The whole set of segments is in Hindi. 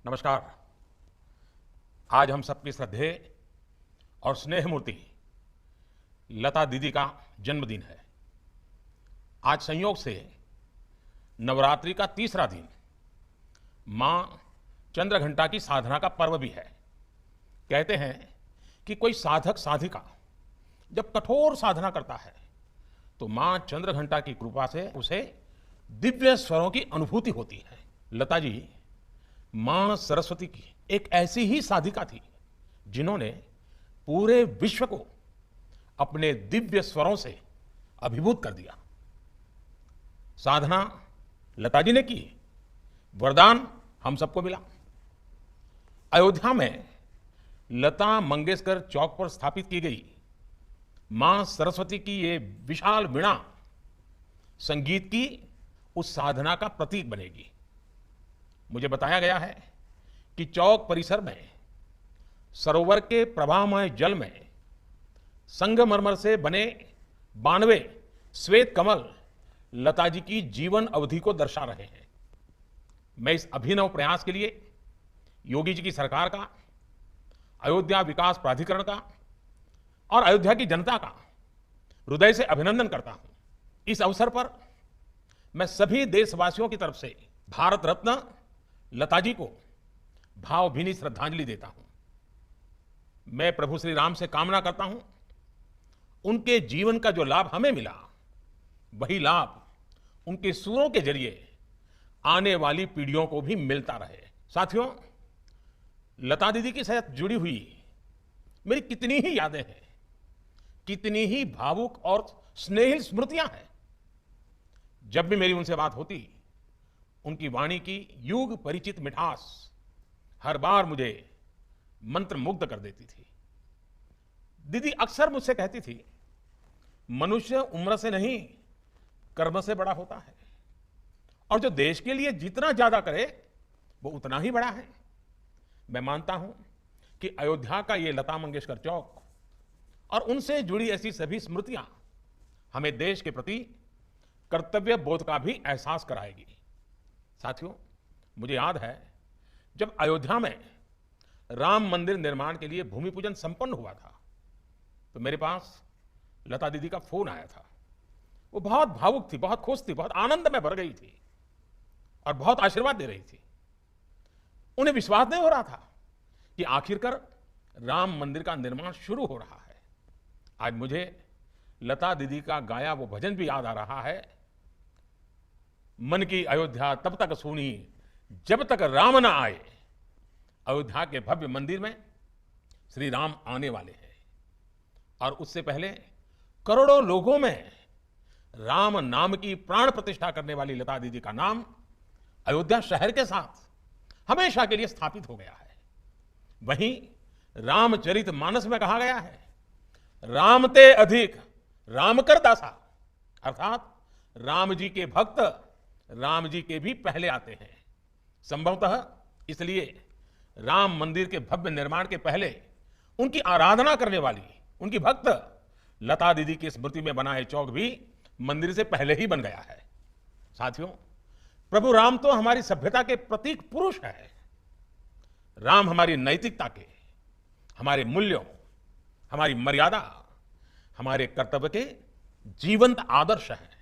नमस्कार। आज हम सबकी श्रद्धेय और स्नेह मूर्ति लता दीदी का जन्मदिन है। आज संयोग से नवरात्रि का तीसरा दिन मां चंद्रघंटा की साधना का पर्व भी है। कहते हैं कि कोई साधक साधिका जब कठोर साधना करता है तो मां चंद्रघंटा की कृपा से उसे दिव्य स्वरों की अनुभूति होती है। लता जी मां सरस्वती की एक ऐसी ही साधिका थी जिन्होंने पूरे विश्व को अपने दिव्य स्वरों से अभिभूत कर दिया। साधना लता जी ने की, वरदान हम सबको मिला। अयोध्या में लता मंगेशकर चौक पर स्थापित की गई मां सरस्वती की ये विशाल वीणा संगीत की उस साधना का प्रतीक बनेगी। मुझे बताया गया है कि चौक परिसर में सरोवर के प्रवाहमय जल में संगमरमर से बने 92 श्वेत कमल लता जी की जीवन अवधि को दर्शा रहे हैं। मैं इस अभिनव प्रयास के लिए योगी जी की सरकार का, अयोध्या विकास प्राधिकरण का और अयोध्या की जनता का हृदय से अभिनंदन करता हूं। इस अवसर पर मैं सभी देशवासियों की तरफ से भारत रत्न लता जी को भावभीनी श्रद्धांजलि देता हूं। मैं प्रभु श्री राम से कामना करता हूं उनके जीवन का जो लाभ हमें मिला वही लाभ उनके सूरों के जरिए आने वाली पीढ़ियों को भी मिलता रहे। साथियों, लता दीदी के साथ जुड़ी हुई मेरी कितनी ही यादें हैं, कितनी ही भावुक और स्नेहिल स्मृतियां हैं। जब भी मेरी उनसे बात होती उनकी वाणी की युग परिचित मिठास हर बार मुझे मंत्रमुग्ध कर देती थी। दीदी अक्सर मुझसे कहती थी, मनुष्य उम्र से नहीं कर्म से बड़ा होता है और जो देश के लिए जितना ज्यादा करे वो उतना ही बड़ा है। मैं मानता हूं कि अयोध्या का ये लता मंगेशकर चौक और उनसे जुड़ी ऐसी सभी स्मृतियां हमें देश के प्रति कर्तव्य बोध का भी एहसास कराएगी। साथियों, मुझे याद है जब अयोध्या में राम मंदिर निर्माण के लिए भूमि पूजन संपन्न हुआ था तो मेरे पास लता दीदी का फोन आया था। वो बहुत भावुक थी, बहुत खुश थी, बहुत आनंद में भर गई थी और बहुत आशीर्वाद दे रही थी। उन्हें विश्वास नहीं हो रहा था कि आखिरकार राम मंदिर का निर्माण शुरू हो रहा है। आज मुझे लता दीदी का गाया वो भजन भी याद आ रहा है, मन की अयोध्या तब तक सुनी जब तक राम न आए। अयोध्या के भव्य मंदिर में श्री राम आने वाले हैं और उससे पहले करोड़ों लोगों में राम नाम की प्राण प्रतिष्ठा करने वाली लता दीदी का नाम अयोध्या शहर के साथ हमेशा के लिए स्थापित हो गया है। वहीं रामचरित मानस में कहा गया है, राम ते अधिक राम कर दासा, अर्थात राम जी के भक्त राम जी के भी पहले आते हैं। संभवतः इसलिए राम मंदिर के भव्य निर्माण के पहले उनकी आराधना करने वाली उनकी भक्त लता दीदी की स्मृति में बना चौक भी मंदिर से पहले ही बन गया है। साथियों, प्रभु राम तो हमारी सभ्यता के प्रतीक पुरुष है। राम हमारी नैतिकता के, हमारे मूल्यों, हमारी मर्यादा, हमारे कर्तव्य के जीवंत आदर्श हैं।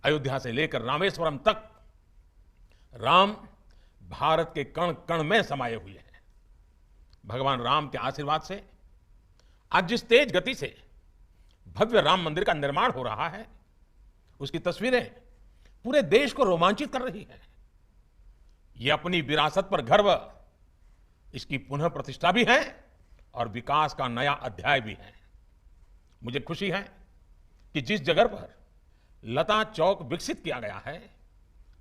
अयोध्या से लेकर रामेश्वरम तक राम भारत के कण कण में समाये हुए हैं। भगवान राम के आशीर्वाद से आज जिस तेज गति से भव्य राम मंदिर का निर्माण हो रहा है उसकी तस्वीरें पूरे देश को रोमांचित कर रही है। ये अपनी विरासत पर गर्व, इसकी पुनः प्रतिष्ठा भी है और विकास का नया अध्याय भी है। मुझे खुशी है कि जिस जगह पर लता चौक विकसित किया गया है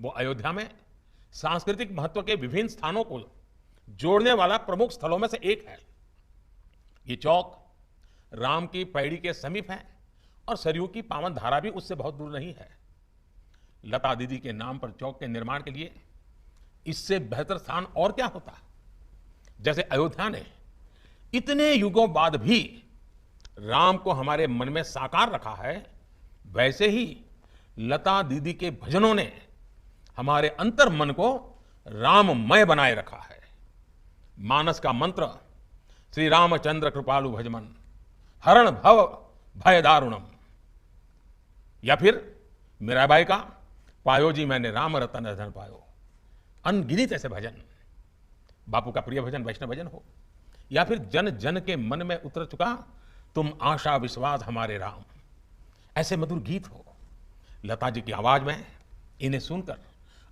वो अयोध्या में सांस्कृतिक महत्व के विभिन्न स्थानों को जोड़ने वाला प्रमुख स्थलों में से एक है। ये चौक राम की पैड़ी के समीप है और सरयू की पावन धारा भी उससे बहुत दूर नहीं है। लता दीदी के नाम पर चौक के निर्माण के लिए इससे बेहतर स्थान और क्या होता। जैसे अयोध्या ने इतने युगों बाद भी राम को हमारे मन में साकार रखा है, वैसे ही लता दीदी के भजनों ने हमारे अंतर मन को राममय बनाए रखा है। मानस का मंत्र श्री रामचंद्र कृपालु भजमन, हरण भव भय दारुणम, या फिर मीराबाई का पायो जी मैंने राम रतन धन पायो। अनगिनत ऐसे भजन, बापू का प्रिय भजन वैष्णव भजन हो, या फिर जन जन के मन में उतर चुका तुम आशा विश्वास हमारे राम, ऐसे मधुर गीत हो। लता जी की आवाज में इन्हें सुनकर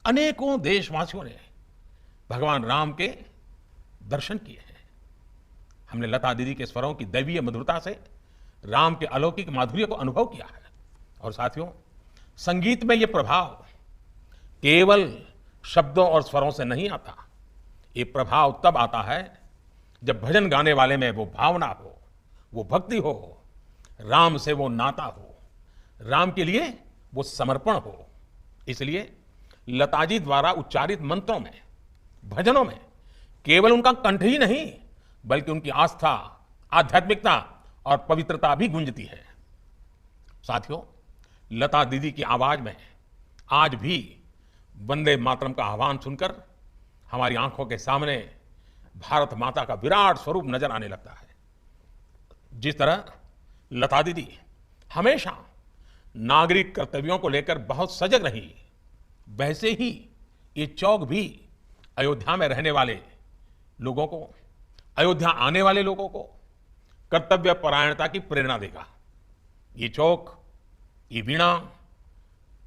अनेकों देशवासियों ने भगवान राम के दर्शन किए हैं। हमने लता दीदी के स्वरों की दैवीय मधुरता से राम के अलौकिक माधुर्य को अनुभव किया है। और साथियों, संगीत में यह प्रभाव केवल शब्दों और स्वरों से नहीं आता। ये प्रभाव तब आता है जब भजन गाने वाले में वो भावना हो, वो भक्ति हो, राम से वो नाता हो, राम के लिए वो समर्पण हो। इसलिए लताजी द्वारा उच्चारित मंत्रों में, भजनों में केवल उनका कंठ ही नहीं बल्कि उनकी आस्था, आध्यात्मिकता और पवित्रता भी गूंजती है। साथियों, लता दीदी की आवाज में आज भी वंदे मातरम का आह्वान सुनकर हमारी आंखों के सामने भारत माता का विराट स्वरूप नजर आने लगता है। जिस तरह लता दीदी हमेशा नागरिक कर्तव्यों को लेकर बहुत सजग रही, वैसे ही ये चौक भी अयोध्या में रहने वाले लोगों को, अयोध्या आने वाले लोगों को कर्तव्य परायणता की प्रेरणा देगा। ये चौक, ये वीणा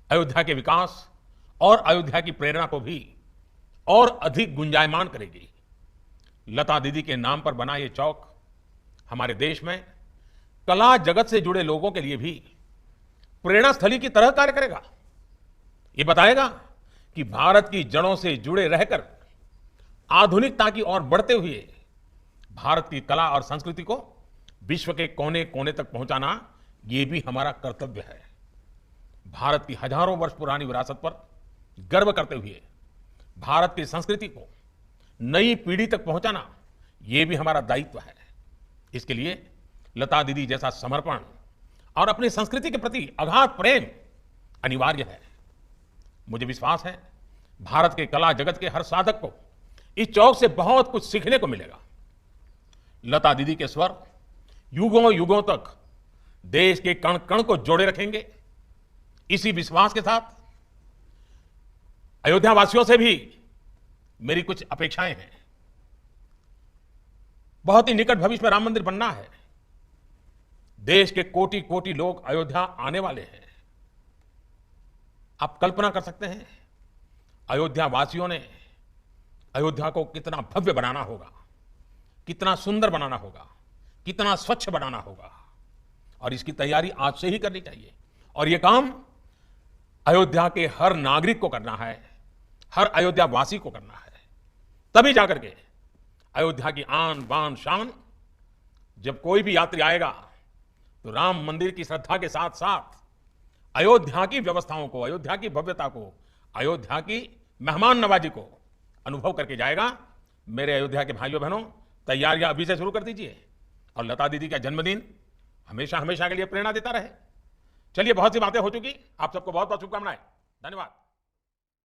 अयोध्या के विकास और अयोध्या की प्रेरणा को भी और अधिक गुंजायमान करेगी। लता दीदी के नाम पर बना ये चौक हमारे देश में कला जगत से जुड़े लोगों के लिए भी प्रेरणा स्थली की तरह कार्य करेगा। ये बताएगा कि भारत की जड़ों से जुड़े रहकर आधुनिकता की ओर बढ़ते हुए भारत की कला और संस्कृति को विश्व के कोने कोने तक पहुंचाना, ये भी हमारा कर्तव्य है। भारत की हजारों वर्ष पुरानी विरासत पर गर्व करते हुए भारत की संस्कृति को नई पीढ़ी तक पहुंचाना, ये भी हमारा दायित्व है। इसके लिए लता दीदी जैसा समर्पण और अपनी संस्कृति के प्रति अगाध प्रेम अनिवार्य है। मुझे विश्वास है भारत के कला जगत के हर साधक को इस चौक से बहुत कुछ सीखने को मिलेगा। लता दीदी के स्वर युगों युगों तक देश के कण कण को जोड़े रखेंगे। इसी विश्वास के साथ अयोध्या वासियों से भी मेरी कुछ अपेक्षाएं हैं। बहुत ही निकट भविष्य में राम मंदिर बनना है। देश के कोटि कोटि लोग अयोध्या आने वाले हैं। आप कल्पना कर सकते हैं अयोध्या वासियों ने अयोध्या को कितना भव्य बनाना होगा, कितना सुंदर बनाना होगा, कितना स्वच्छ बनाना होगा। और इसकी तैयारी आज से ही करनी चाहिए। और यह काम अयोध्या के हर नागरिक को करना है, हर अयोध्या वासी को करना है। तभी जाकर के अयोध्या की आन बान शान, जब कोई भी यात्री आएगा तो राम मंदिर की श्रद्धा के साथ साथ अयोध्या की व्यवस्थाओं को, अयोध्या की भव्यता को, अयोध्या की मेहमान नवाजी को अनुभव करके जाएगा। मेरे अयोध्या के भाइयों बहनों, तैयारियां अभी से शुरू कर दीजिए और लता दीदी का जन्मदिन हमेशा हमेशा के लिए प्रेरणा देता रहे। चलिए, बहुत सी बातें हो चुकी। आप सबको बहुत बहुत शुभकामनाएं। धन्यवाद।